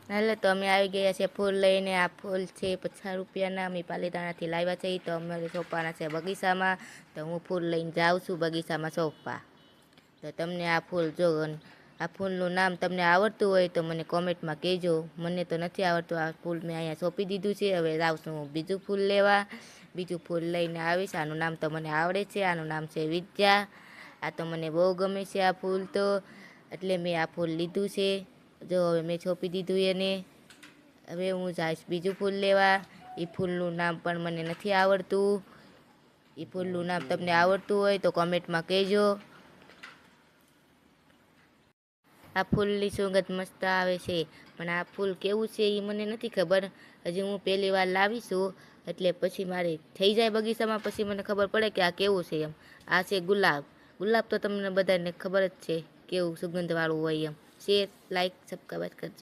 એટલે તો અમે આવી ગયા છે ફૂલ લઈને. આ ફૂલ છે 50 રૂપિયાના. અમે પાલીતાણાથી લાવ્યા છે. તો અમારે સોંપવાના છે બગીચામાં. તો હું ફૂલ લઈને જાઉં છું બગીચામાં સોંપવા. તો તમને આ ફૂલ જો, આ ફૂલનું નામ તમને આવડતું હોય તો મને કોમેન્ટમાં કહેજો. મને તો નથી આવડતું. આ ફૂલ મેં અહીંયા સોંપી દીધું છે. હવે આવશું હું બીજું ફૂલ લેવા. બીજું ફૂલ લઈને આવીશ. આનું નામ તો મને આવડે છે. આનું નામ છે વિદ્યા. આ તો મને બહુ ગમે છે આ ફૂલ તો, એટલે મેં આ ફૂલ લીધું છે. જો હવે મેં સોંપી દીધું એને. હવે હું જઈશ બીજું ફૂલ લેવા. એ ફૂલનું નામ પણ મને નથી આવડતું. એ ફૂલનું નામ તમને આવડતું હોય તો કોમેન્ટમાં કહેજો. આ ફૂલની સુગંધ મસ્ત આવે છે, પણ આ ફૂલ કેવું છે એ મને નથી ખબર. હજી હું પહેલી વાર લાવીશું, એટલે પછી મારે થઈ જાય બગીચામાં પછી મને ખબર પડે કે આ કેવું છે એમ. આ છે ગુલાબ. ગુલાબ તો તમને બધાને ખબર જ છે કેવું સુગંધવાળું હોય એમ. શેર, લાઈક, સબસ્ક્રાઈબ કરજો.